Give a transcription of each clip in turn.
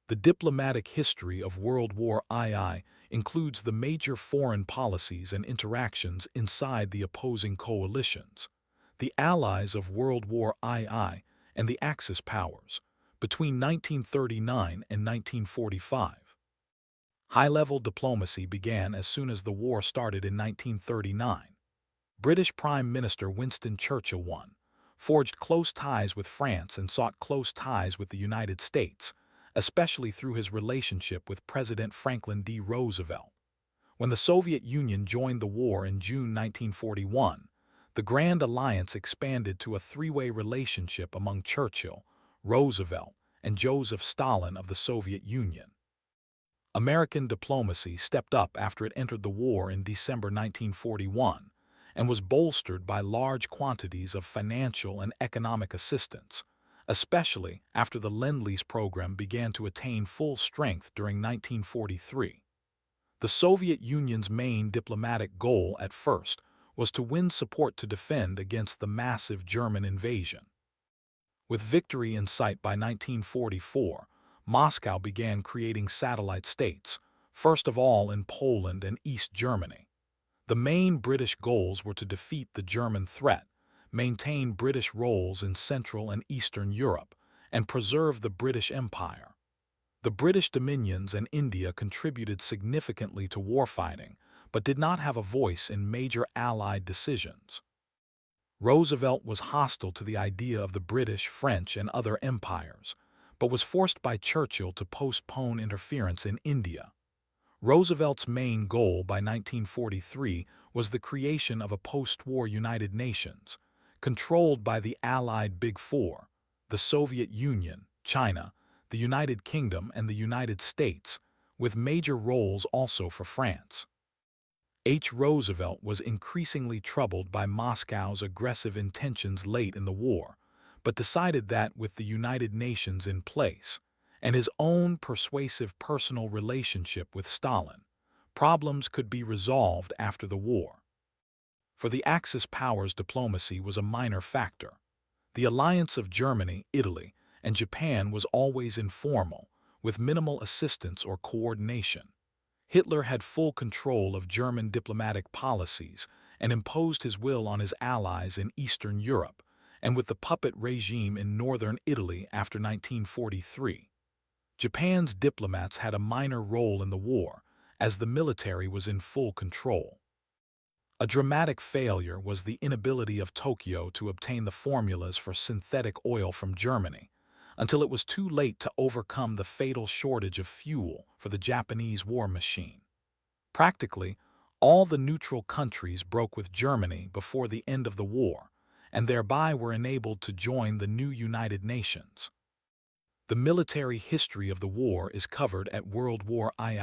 The diplomatic history of World War II includes the major foreign policies and interactions inside the opposing coalitions, the allies of World War II, and the Axis powers, between 1939 and 1945. High-level diplomacy began as soon as the war started in 1939. British Prime Minister Winston Churchill forged close ties with France and sought close ties with the United States, especially through his relationship with President Franklin D. Roosevelt. When the Soviet Union joined the war in June 1941, the Grand Alliance expanded to a three-way relationship among Churchill, Roosevelt, and Joseph Stalin of the Soviet Union. American diplomacy stepped up after it entered the war in December 1941 and was bolstered by large quantities of financial and economic assistance, especially after the Lend-Lease program began to attain full strength during 1943. The Soviet Union's main diplomatic goal at first was to win support to defend against the massive German invasion. With victory in sight by 1944, Moscow began creating satellite states, first of all in Poland and East Germany. The main British goals were to defeat the German threat, maintain British roles in Central and Eastern Europe, and preserve the British Empire. The British dominions and India contributed significantly to warfighting, but did not have a voice in major Allied decisions. Roosevelt was hostile to the idea of the British, French, and other empires, but was forced by Churchill to postpone interference in India. Roosevelt's main goal by 1943 was the creation of a post-war United Nations, controlled by the Allied Big Four, the Soviet Union, China, the United Kingdom, and the United States, with major roles also for France. Roosevelt was increasingly troubled by Moscow's aggressive intentions late in the war, but decided that with the United Nations in place, and his own persuasive personal relationship with Stalin, problems could be resolved after the war. For the Axis powers, diplomacy was a minor factor. The alliance of Germany, Italy, and Japan was always informal, with minimal assistance or coordination. Hitler had full control of German diplomatic policies and imposed his will on his allies in Eastern Europe, and with the puppet regime in northern Italy after 1943. Japan's diplomats had a minor role in the war, as the military was in full control. A dramatic failure was the inability of Tokyo to obtain the formulas for synthetic oil from Germany, until it was too late to overcome the fatal shortage of fuel for the Japanese war machine. Practically, all the neutral countries broke with Germany before the end of the war, and thereby were enabled to join the new United Nations. The military history of the war is covered at World War II.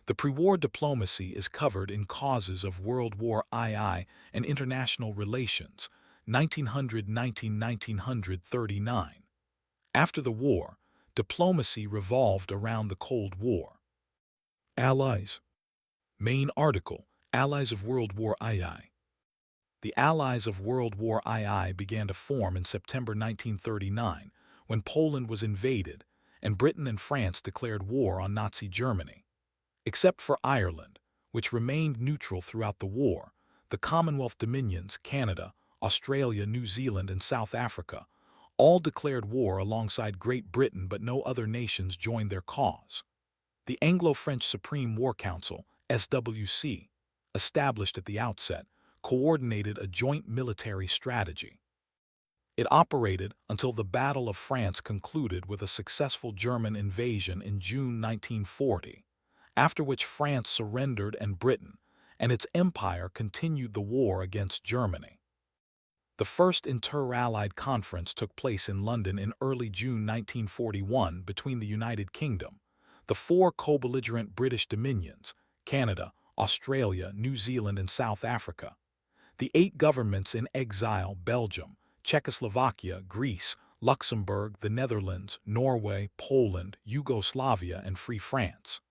The pre-war diplomacy is covered in Causes of World War II and International Relations, 1919–1939. After the war, diplomacy revolved around the Cold War. Allies. Main article, Allies of World War II. The Allies of World War II began to form in September 1939, when Poland was invaded, and Britain and France declared war on Nazi Germany. Except for Ireland, which remained neutral throughout the war, the Commonwealth dominions, Canada, Australia, New Zealand, and South Africa, all declared war alongside Great Britain, but no other nations joined their cause. The Anglo-French Supreme War Council, SWC, established at the outset, coordinated a joint military strategy. It operated until the Battle of France concluded with a successful German invasion in June 1940, after which France surrendered and Britain and its empire continued the war against Germany. The first Inter-Allied Conference took place in London in early June 1941 between the United Kingdom, the four co-belligerent British dominions, Canada, Australia, New Zealand, and South Africa, the 8 governments in exile, Belgium, Czechoslovakia, Greece, Luxembourg, the Netherlands, Norway, Poland, Yugoslavia, and Free France.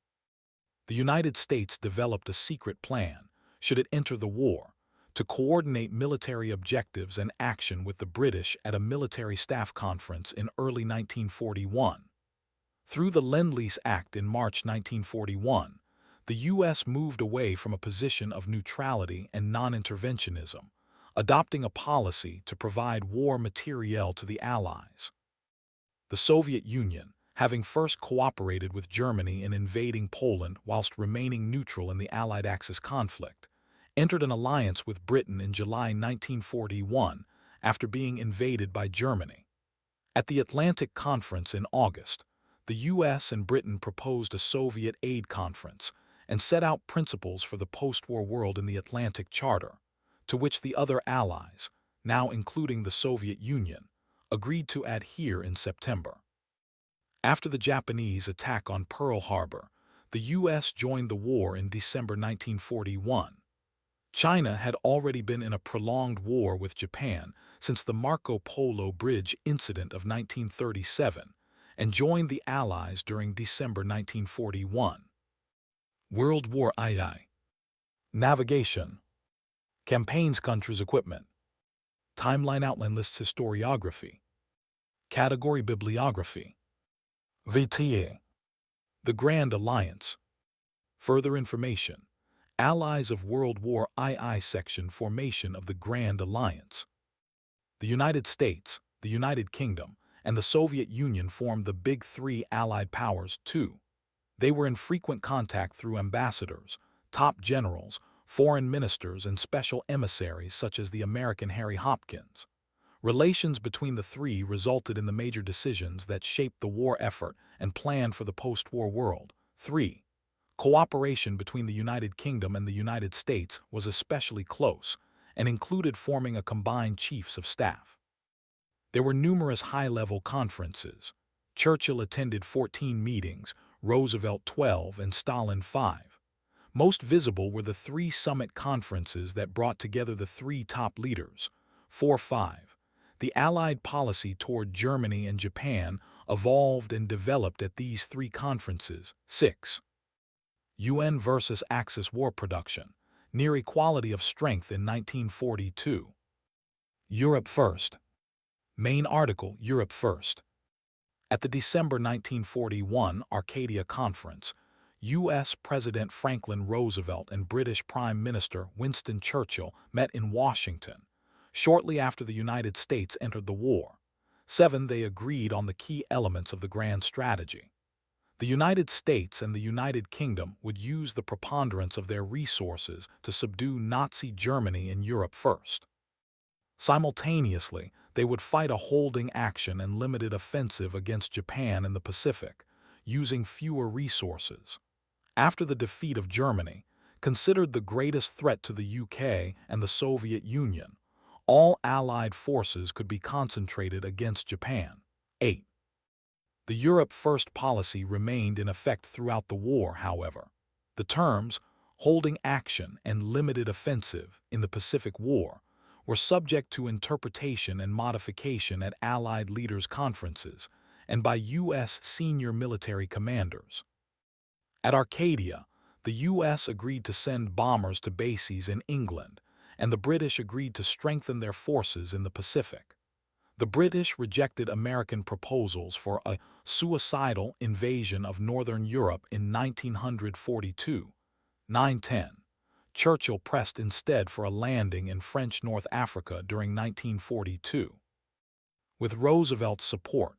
The United States developed a secret plan, should it enter the war, to coordinate military objectives and action with the British at a military staff conference in early 1941. Through the Lend-Lease Act in March 1941, the U.S. moved away from a position of neutrality and non-interventionism, adopting a policy to provide war materiel to the Allies. The Soviet Union, having first cooperated with Germany in invading Poland whilst remaining neutral in the Allied Axis conflict, entered an alliance with Britain in July 1941 after being invaded by Germany. At the Atlantic Conference in August, the U.S. and Britain proposed a Soviet aid conference and set out principles for the post-war world in the Atlantic Charter, to which the other allies, now including the Soviet Union, agreed to adhere in September. After the Japanese attack on Pearl Harbor, the U.S. joined the war in December 1941. China had already been in a prolonged war with Japan since the Marco Polo Bridge incident of 1937 and joined the Allies during December 1941. World War II. Navigation. Campaigns, countries, equipment. Timeline outline lists historiography. Category bibliography. VTA. The Grand Alliance. Further information. Allies of World War II section formation of the Grand Alliance. The United States, the United Kingdom, and the Soviet Union formed the Big Three Allied powers too. They were in frequent contact through ambassadors, top generals, foreign ministers, and special emissaries such as the American Harry Hopkins. Relations between the three resulted in the major decisions that shaped the war effort and plan for the post-war world. 3. Cooperation between the United Kingdom and the United States was especially close and included forming a combined chiefs of staff. There were numerous high-level conferences. Churchill attended 14 meetings, Roosevelt 12, and Stalin 5. Most visible were the three summit conferences that brought together the three top leaders. 4-5. The Allied policy toward Germany and Japan evolved and developed at these three conferences. 6. UN versus Axis war production, near equality of strength in 1942. Europe First. Main article, Europe First. At the December 1941 Arcadia Conference, U.S. President Franklin Roosevelt and British Prime Minister Winston Churchill met in Washington, shortly after the United States entered the war. 7. They agreed on the key elements of the grand strategy. The United States and the United Kingdom would use the preponderance of their resources to subdue Nazi Germany in Europe first. Simultaneously, they would fight a holding action and limited offensive against Japan in the Pacific, using fewer resources. After the defeat of Germany, considered the greatest threat to the UK and the Soviet Union, all Allied forces could be concentrated against Japan. 8. The Europe First policy remained in effect throughout the war, however. The terms holding action and limited offensive in the Pacific War were subject to interpretation and modification at Allied leaders' conferences and by U.S. senior military commanders. At Arcadia, the U.S. agreed to send bombers to bases in England, and the British agreed to strengthen their forces in the Pacific. The British rejected American proposals for a suicidal invasion of Northern Europe in 1942. 9-10. Churchill pressed instead for a landing in French North Africa during 1942. With Roosevelt's support.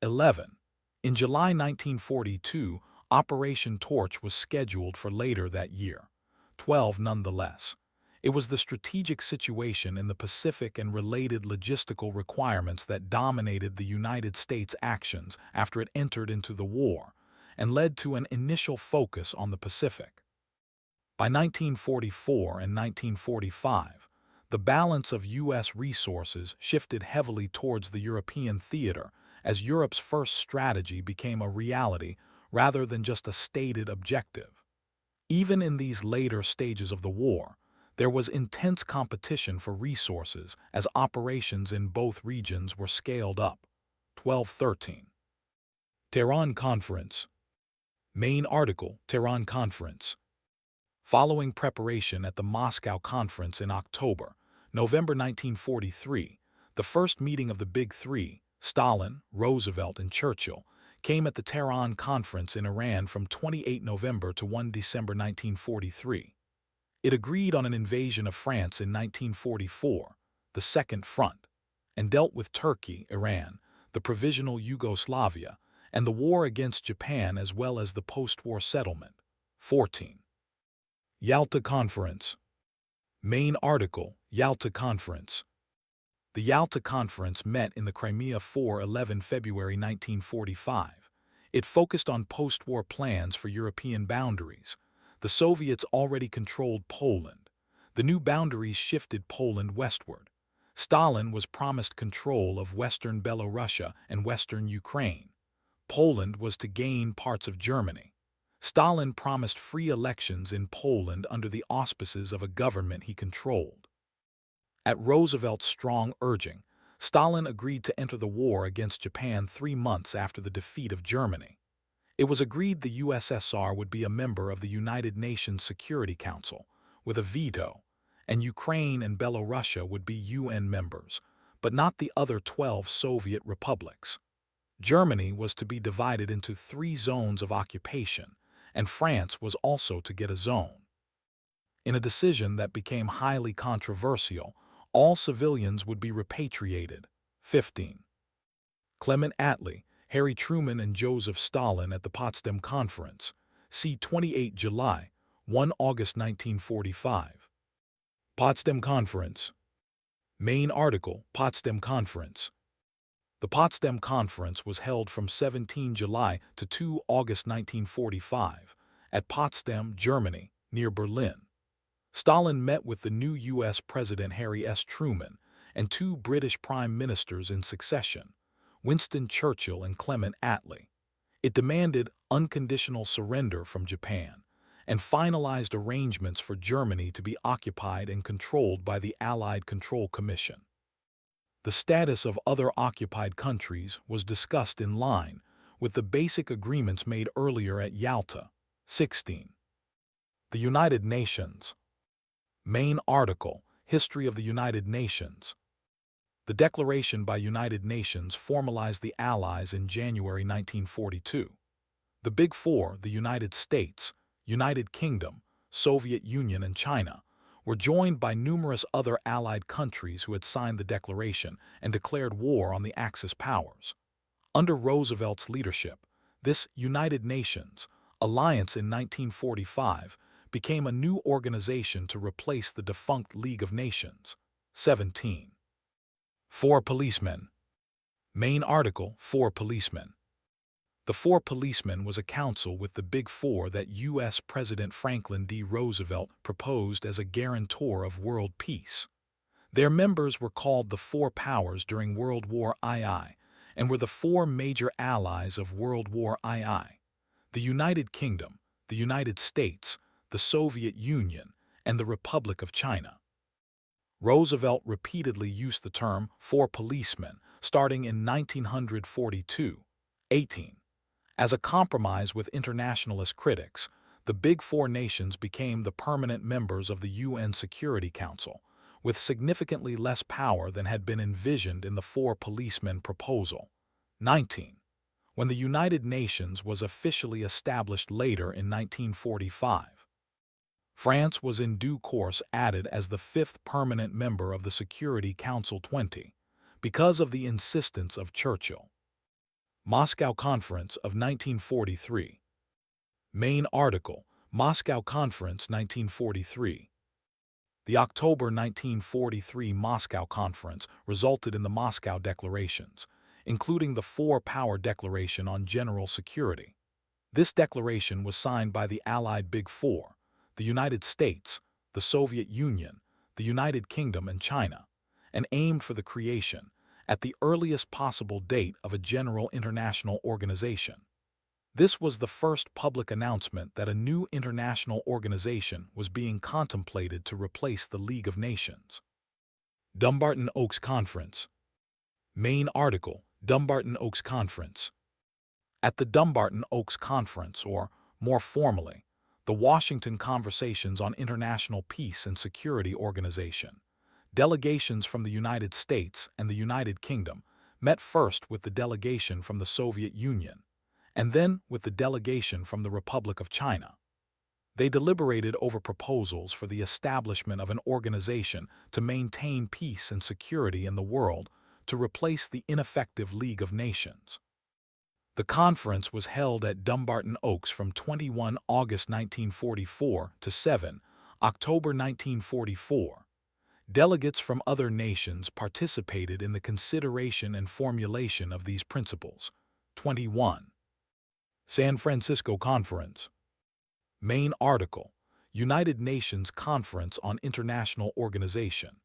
11. In July 1942, Operation Torch was scheduled for later that year. 12. Nonetheless, it was the strategic situation in the Pacific and related logistical requirements that dominated the United States' actions after it entered into the war and led to an initial focus on the Pacific. By 1944 and 1945, the balance of U.S. resources shifted heavily towards the European theater as Europe's first strategy became a reality rather than just a stated objective. Even in these later stages of the war, there was intense competition for resources as operations in both regions were scaled up. 12-13. Tehran Conference. Main article, Tehran Conference. Following preparation at the Moscow Conference in October, November 1943, the first meeting of the Big Three, Stalin, Roosevelt, and Churchill, came at the Tehran Conference in Iran from 28 November to 1 December 1943. It agreed on an invasion of France in 1944, the Second Front, and dealt with Turkey, Iran, the Provisional Yugoslavia, and the war against Japan as well as the post-war settlement. 14. Yalta Conference. Main article, Yalta Conference. The Yalta Conference met in the Crimea 4-11 February 1945. It focused on post-war plans for European boundaries. The Soviets already controlled Poland. The new boundaries shifted Poland westward. Stalin was promised control of western Belorussia and western Ukraine. Poland was to gain parts of Germany. Stalin promised free elections in Poland under the auspices of a government he controlled. At Roosevelt's strong urging, Stalin agreed to enter the war against Japan 3 months after the defeat of Germany. It was agreed the USSR would be a member of the United Nations Security Council, with a veto, and Ukraine and Belorussia would be UN members, but not the other 12 Soviet republics. Germany was to be divided into 3 zones of occupation, and France was also to get a zone. In a decision that became highly controversial, all civilians would be repatriated. 15. Clement Attlee, Harry Truman and Joseph Stalin at the Potsdam Conference. See 28 July, 1 August 1945. Potsdam Conference. Main article, Potsdam Conference. The Potsdam Conference was held from 17 July to 2 August 1945 at Potsdam, Germany, near Berlin. Stalin met with the new U.S. President Harry S. Truman and 2 British prime ministers in succession, Winston Churchill and Clement Attlee. It demanded unconditional surrender from Japan and finalized arrangements for Germany to be occupied and controlled by the Allied Control Commission. The status of other occupied countries was discussed in line with the basic agreements made earlier at Yalta. 16. The United Nations. Main article, History of the United Nations. The Declaration by United Nations formalized the Allies in January 1942. The Big Four, the United States, United Kingdom, Soviet Union, and China, were joined by numerous other Allied countries who had signed the declaration and declared war on the Axis powers. Under Roosevelt's leadership, this United Nations alliance in 1945 became a new organization to replace the defunct League of Nations. 17. 4 Policemen. Main article, 4 Policemen. The 4 Policemen was a council with the Big Four that U.S. President Franklin D. Roosevelt proposed as a guarantor of world peace. Their members were called the Four Powers during World War II and were the 4 major allies of World War II: the United Kingdom, the United States, the Soviet Union, and the Republic of China. Roosevelt repeatedly used the term 4 policemen starting in 1942. 18. As a compromise with internationalist critics, the Big Four nations became the permanent members of the UN Security Council, with significantly less power than had been envisioned in the 4 policemen proposal. 19. When the United Nations was officially established later in 1945. France was in due course added as the 5th permanent member of the Security Council 20, because of the insistence of Churchill. Moscow Conference of 1943. Main article, Moscow Conference 1943. The October 1943 Moscow Conference resulted in the Moscow Declarations, including the 4-Power Declaration on General Security. This declaration was signed by the Allied Big Four, the United States, the Soviet Union, the United Kingdom, and China, and aimed for the creation, at the earliest possible date, of a general international organization. This was the first public announcement that a new international organization was being contemplated to replace the League of Nations. Dumbarton Oaks Conference. Main article, Dumbarton Oaks Conference. At the Dumbarton Oaks Conference, or, more formally, the Washington Conversations on International Peace and Security Organization, delegations from the United States and the United Kingdom met first with the delegation from the Soviet Union, and then with the delegation from the Republic of China. They deliberated over proposals for the establishment of an organization to maintain peace and security in the world to replace the ineffective League of Nations. The conference was held at Dumbarton Oaks from 21 August 1944 to 7 October 1944. Delegates from other nations participated in the consideration and formulation of these principles. 21. San Francisco Conference. Main article: United Nations Conference on International Organization.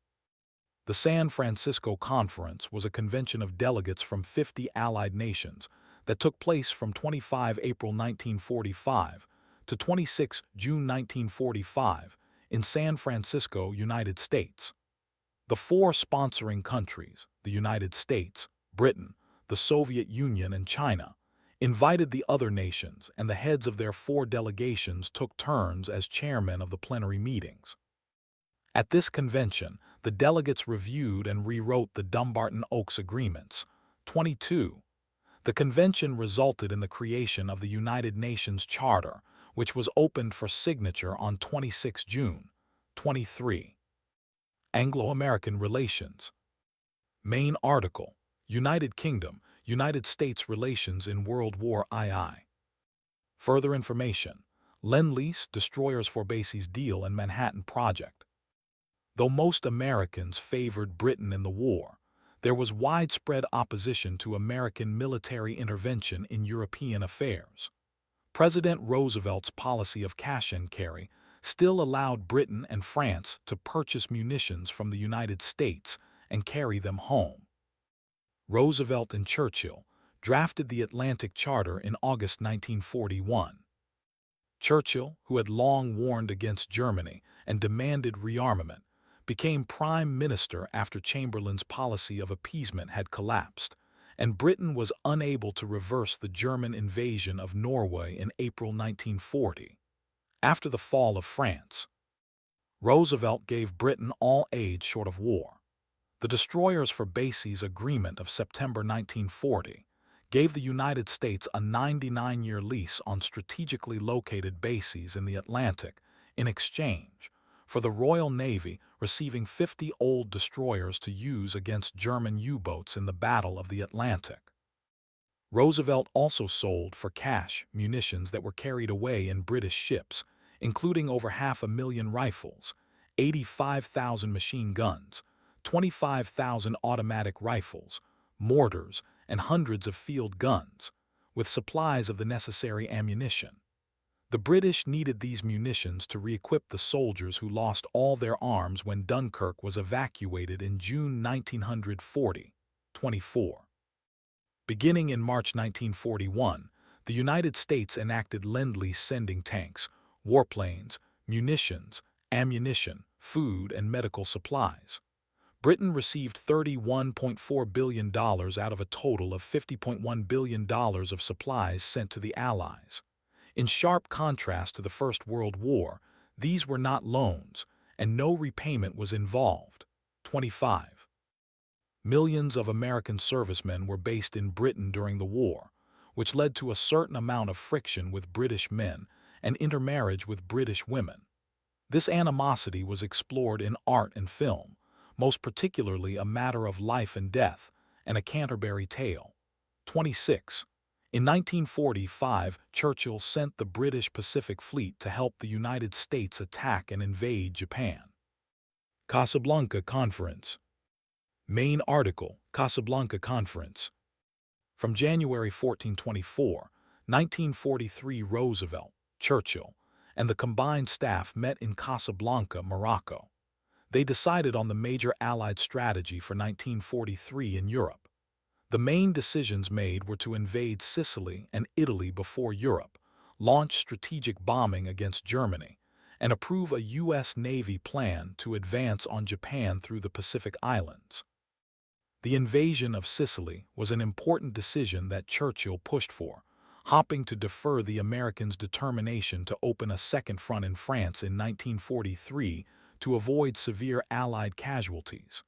The San Francisco Conference was a convention of delegates from 50 allied nations that took place from 25 April 1945 to 26 June 1945 in San Francisco, United States. The four sponsoring countries, the United States, Britain, the Soviet Union, and China, invited the other nations, and the heads of their four delegations took turns as chairmen of the plenary meetings. At this convention, the delegates reviewed and rewrote the Dumbarton Oaks Agreements. 22. The convention resulted in the creation of the United Nations Charter, which was opened for signature on 26 June. 23. Anglo-American Relations. Main article: United Kingdom, United States Relations in World War II. Further information: Lend-Lease, Destroyers for Bases Deal, and Manhattan Project. Though most Americans favored Britain in the war, there was widespread opposition to American military intervention in European affairs. President Roosevelt's policy of cash and carry still allowed Britain and France to purchase munitions from the United States and carry them home. Roosevelt and Churchill drafted the Atlantic Charter in August 1941. Churchill, who had long warned against Germany and demanded rearmament, became Prime Minister after Chamberlain's policy of appeasement had collapsed, and Britain was unable to reverse the German invasion of Norway in April 1940. After the fall of France, Roosevelt gave Britain all aid short of war. The Destroyers for Bases Agreement of September 1940 gave the United States a 99-year lease on strategically located bases in the Atlantic in exchange for the Royal Navy receiving 50 old destroyers to use against German U-boats in the Battle of the Atlantic. Roosevelt also sold for cash munitions that were carried away in British ships, including over 500,000 rifles, 85,000 machine guns, 25,000 automatic rifles, mortars, and hundreds of field guns, with supplies of the necessary ammunition. The British needed these munitions to re-equip the soldiers who lost all their arms when Dunkirk was evacuated in June 1940. 24. Beginning in March 1941, the United States enacted Lend-Lease, sending tanks, warplanes, munitions, ammunition, food, and medical supplies. Britain received $31.4 billion out of a total of $50.1 billion of supplies sent to the Allies. In sharp contrast to the First World War, these were not loans, and no repayment was involved. 25. Millions of American servicemen were based in Britain during the war, which led to a certain amount of friction with British men and intermarriage with British women. This animosity was explored in art and film, most particularly A Matter of Life and Death and A Canterbury Tale. 26. In 1945, Churchill sent the British Pacific Fleet to help the United States attack and invade Japan. Casablanca Conference. Main article: Casablanca Conference. From January 1424, 1943, Roosevelt, Churchill, and the combined staff met in Casablanca, Morocco. They decided on the major Allied strategy for 1943 in Europe. The main decisions made were to invade Sicily and Italy before Europe, launch strategic bombing against Germany, and approve a U.S. Navy plan to advance on Japan through the Pacific Islands. The invasion of Sicily was an important decision that Churchill pushed for, hoping to defer the Americans' determination to open a second front in France in 1943 to avoid severe Allied casualties.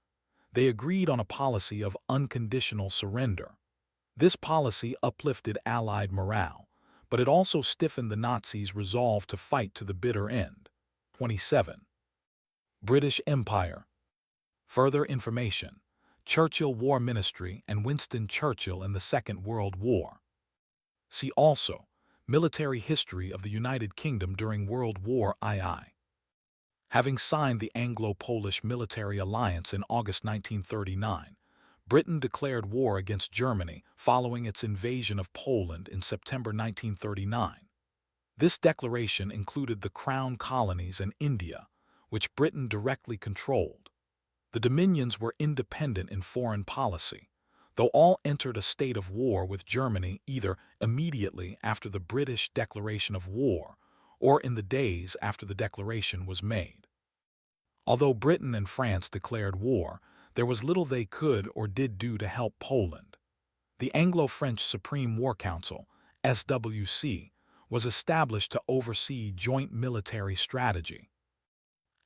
They agreed on a policy of unconditional surrender. This policy uplifted Allied morale, but it also stiffened the Nazis' resolve to fight to the bitter end. 27. British Empire. Further information: Churchill War Ministry and Winston Churchill in the Second World War. See also Military History of the United Kingdom during World War II. Having signed the Anglo-Polish military alliance in August 1939, Britain declared war against Germany following its invasion of Poland in September 1939. This declaration included the Crown colonies and India, which Britain directly controlled. The Dominions were independent in foreign policy, though all entered a state of war with Germany either immediately after the British declaration of war or in the days after the declaration was made. Although Britain and France declared war, there was little they could or did do to help Poland. The Anglo-French Supreme War Council, SWC, was established to oversee joint military strategy.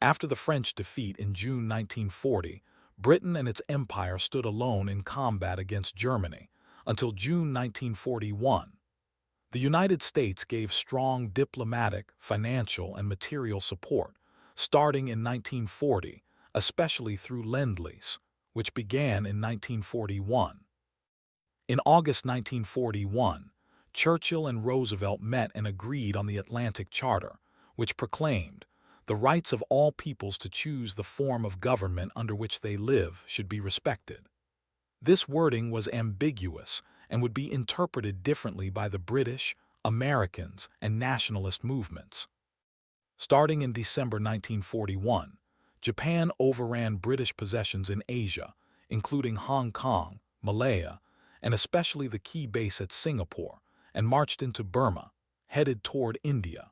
After the French defeat in June 1940, Britain and its empire stood alone in combat against Germany until June 1941. The United States gave strong diplomatic, financial, and material support, starting in 1940, especially through Lend-Lease, which began in 1941. In August 1941, Churchill and Roosevelt met and agreed on the Atlantic Charter, which proclaimed, "The rights of all peoples to choose the form of government under which they live should be respected." This wording was ambiguous and would be interpreted differently by the British, Americans, and nationalist movements. Starting in December 1941, Japan overran British possessions in Asia, including Hong Kong, Malaya, and especially the key base at Singapore, and marched into Burma, headed toward India.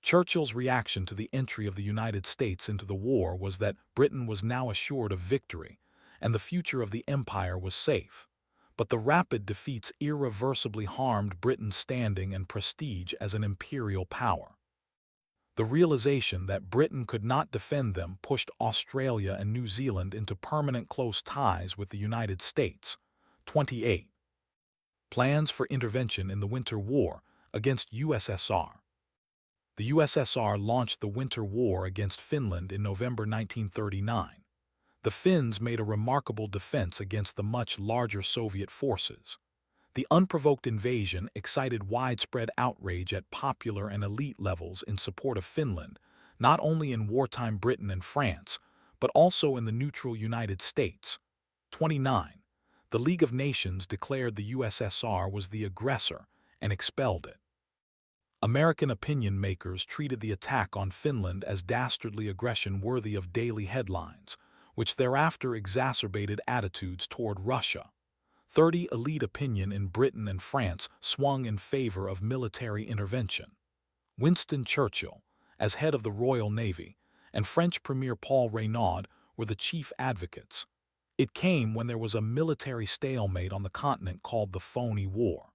Churchill's reaction to the entry of the United States into the war was that Britain was now assured of victory, and the future of the empire was safe. But the rapid defeats irreversibly harmed Britain's standing and prestige as an imperial power. The realization that Britain could not defend them pushed Australia and New Zealand into permanent close ties with the United States. 28. Plans for intervention in the Winter War against USSR. The USSR launched the Winter War against Finland in November 1939. The Finns made a remarkable defense against the much larger Soviet forces. The unprovoked invasion excited widespread outrage at popular and elite levels in support of Finland, not only in wartime Britain and France, but also in the neutral United States. 29. The League of Nations declared the USSR was the aggressor and expelled it. American opinion makers treated the attack on Finland as dastardly aggression worthy of daily headlines, which thereafter exacerbated attitudes toward Russia. 30. Elite opinion in Britain and France swung in favor of military intervention. Winston Churchill, as head of the Royal Navy, and French Premier Paul Reynaud were the chief advocates. It came when there was a military stalemate on the continent called the Phony War.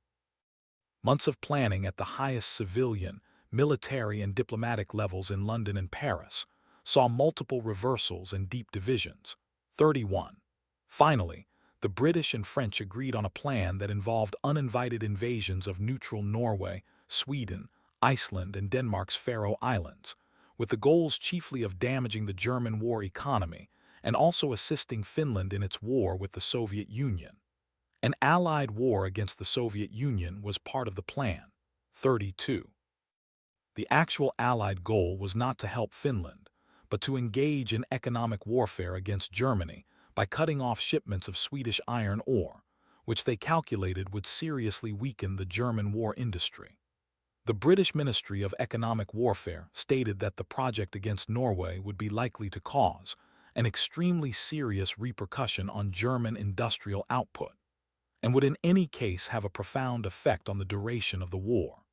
Months of planning at the highest civilian, military, and diplomatic levels in London and Paris saw multiple reversals and deep divisions. 31. Finally, the British and French agreed on a plan that involved uninvited invasions of neutral Norway, Sweden, Iceland, and Denmark's Faroe Islands, with the goals chiefly of damaging the German war economy and also assisting Finland in its war with the Soviet Union. An allied war against the Soviet Union was part of the plan. 32. The actual Allied goal was not to help Finland, but to engage in economic warfare against Germany by cutting off shipments of Swedish iron ore, which they calculated would seriously weaken the German war industry. The British Ministry of Economic Warfare stated that the project against Norway would be likely to cause an extremely serious repercussion on German industrial output, and would in any case have a profound effect on the duration of the war.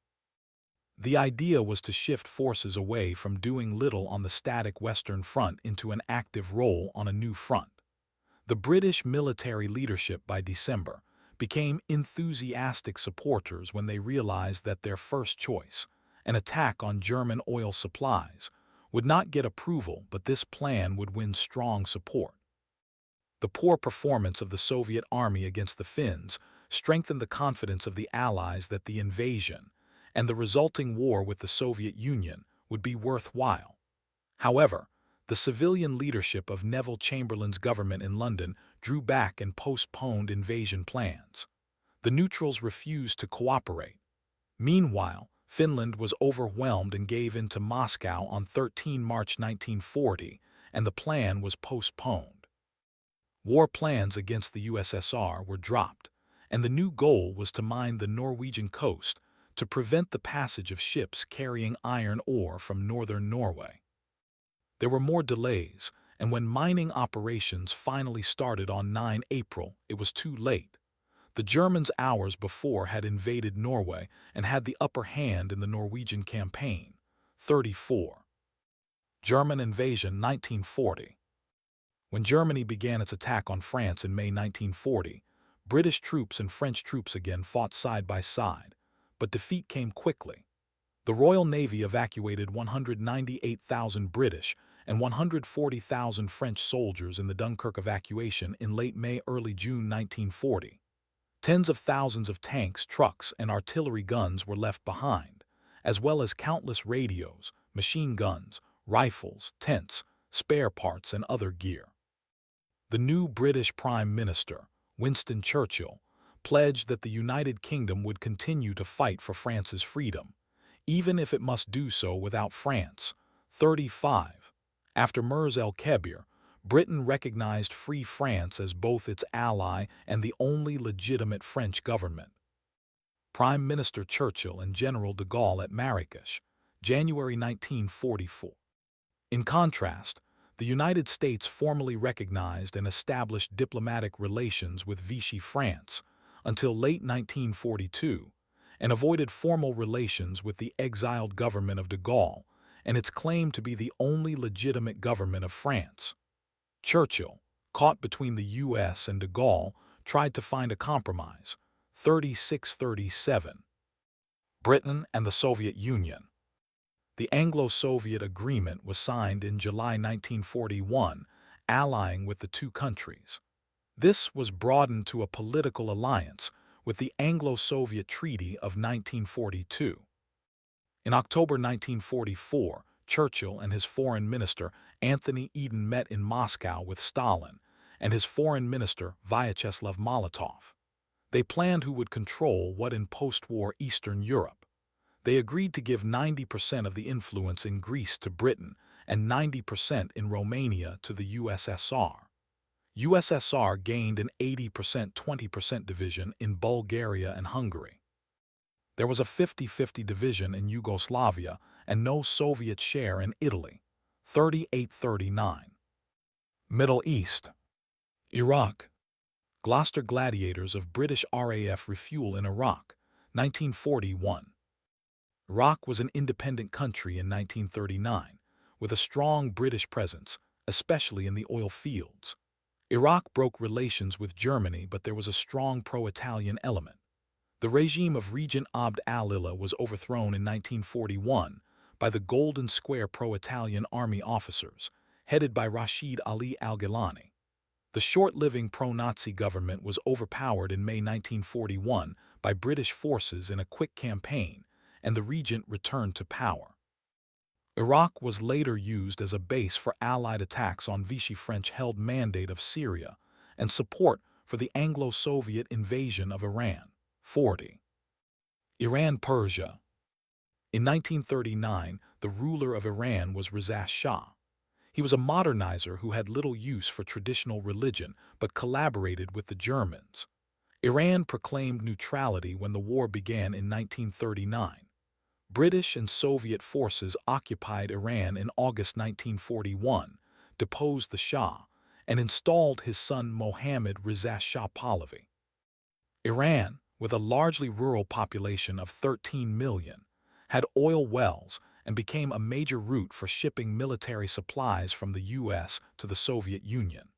The idea was to shift forces away from doing little on the static Western Front into an active role on a new front. The British military leadership by December became enthusiastic supporters when they realized that their first choice, an attack on German oil supplies, would not get approval, but this plan would win strong support. The poor performance of the Soviet army against the Finns strengthened the confidence of the Allies that the invasion and the resulting war with the Soviet Union would be worthwhile. However, the civilian leadership of Neville Chamberlain's government in London drew back and postponed invasion plans. The neutrals refused to cooperate. Meanwhile, Finland was overwhelmed and gave in to Moscow on 13 March 1940, and the plan was postponed. War plans against the USSR were dropped, and the new goal was to mine the Norwegian coast to prevent the passage of ships carrying iron ore from northern Norway. There were more delays, and when mining operations finally started on 9 April, it was too late. The Germans hours before had invaded Norway and had the upper hand in the Norwegian campaign. 34. German invasion 1940. When Germany began its attack on France in May 1940, British troops and French troops again fought side by side, but defeat came quickly. The Royal Navy evacuated 198,000 British and 140,000 French soldiers in the Dunkirk evacuation in late May–early June 1940. Tens of thousands of tanks, trucks, and artillery guns were left behind, as well as countless radios, machine guns, rifles, tents, spare parts, and other gear. The new British Prime Minister, Winston Churchill, pledged that the United Kingdom would continue to fight for France's freedom, even if it must do so without France. 35. After Mers el-Kebir, Britain recognized Free France as both its ally and the only legitimate French government. Prime Minister Churchill and General de Gaulle at Marrakesh, January 1944. In contrast, the United States formally recognized and established diplomatic relations with Vichy France until late 1942, and avoided formal relations with the exiled government of de Gaulle and its claim to be the only legitimate government of France. Churchill, caught between the U.S. and de Gaulle, tried to find a compromise. 36–37. Britain and the Soviet Union. The Anglo-Soviet Agreement was signed in July 1941, allying with the two countries. This was broadened to a political alliance with the Anglo-Soviet Treaty of 1942. In October 1944, Churchill and his foreign minister Anthony Eden met in Moscow with Stalin and his foreign minister Vyacheslav Molotov. They planned who would control what in post-war Eastern Europe. They agreed to give 90% of the influence in Greece to Britain and 90% in Romania to the USSR. USSR gained an 80%–20% division in Bulgaria and Hungary. There was a 50–50 division in Yugoslavia and no Soviet share in Italy. 38–39. Middle East. Iraq. Gloucester Gladiators of British RAF refuel in Iraq, 1941. Iraq was an independent country in 1939, with a strong British presence, especially in the oil fields. Iraq broke relations with Germany, but there was a strong pro-Italian element. The regime of Regent Abd al-Ilah was overthrown in 1941 by the Golden Square pro-Italian army officers, headed by Rashid Ali al-Gilani. The short-living pro-Nazi government was overpowered in May 1941 by British forces in a quick campaign, and the regent returned to power. Iraq was later used as a base for Allied attacks on Vichy French-held Mandate of Syria and support for the Anglo-Soviet invasion of Iran. 40. Iran-Persia. In 1939, the ruler of Iran was Reza Shah. He was a modernizer who had little use for traditional religion but collaborated with the Germans. Iran proclaimed neutrality when the war began in 1939. British and Soviet forces occupied Iran in August 1941, deposed the Shah, and installed his son Mohammad Reza Shah Pahlavi. Iran, with a largely rural population of 13 million, had oil wells and became a major route for shipping military supplies from the U.S. to the Soviet Union.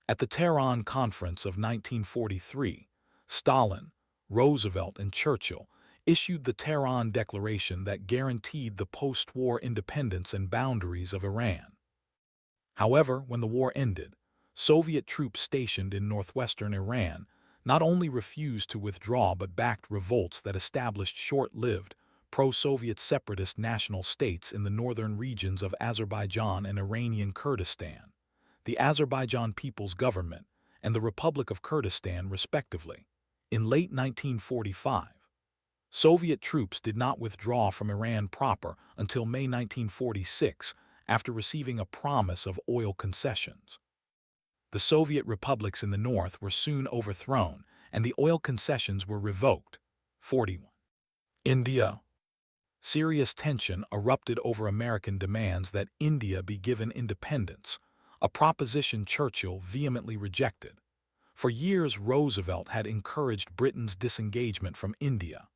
At the Tehran Conference of 1943, Stalin, Roosevelt, and Churchill issued the Tehran Declaration that guaranteed the post-war independence and boundaries of Iran. However, when the war ended, Soviet troops stationed in northwestern Iran not only refused to withdraw but backed revolts that established short-lived, pro-Soviet separatist national states in the northern regions of Azerbaijan and Iranian Kurdistan, the Azerbaijan People's Government, and the Republic of Kurdistan, respectively. In late 1945, Soviet troops did not withdraw from Iran proper until May 1946, after receiving a promise of oil concessions. The Soviet republics in the north were soon overthrown, and the oil concessions were revoked. 41. India. Serious tension erupted over American demands that India be given independence, a proposition Churchill vehemently rejected. For years, Roosevelt had encouraged Britain's disengagement from India.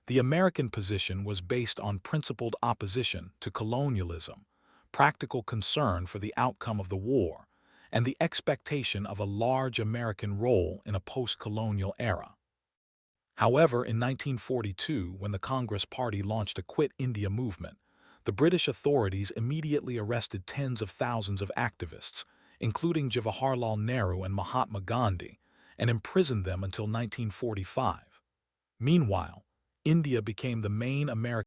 The American position was based on principled opposition to colonialism, practical concern for the outcome of the war, and the expectation of a large American role in a post-colonial era. However, in 1942, when the Congress Party launched a Quit India movement, the British authorities immediately arrested tens of thousands of activists, including Jawaharlal Nehru and Mahatma Gandhi, and imprisoned them until 1945. Meanwhile, India became the main American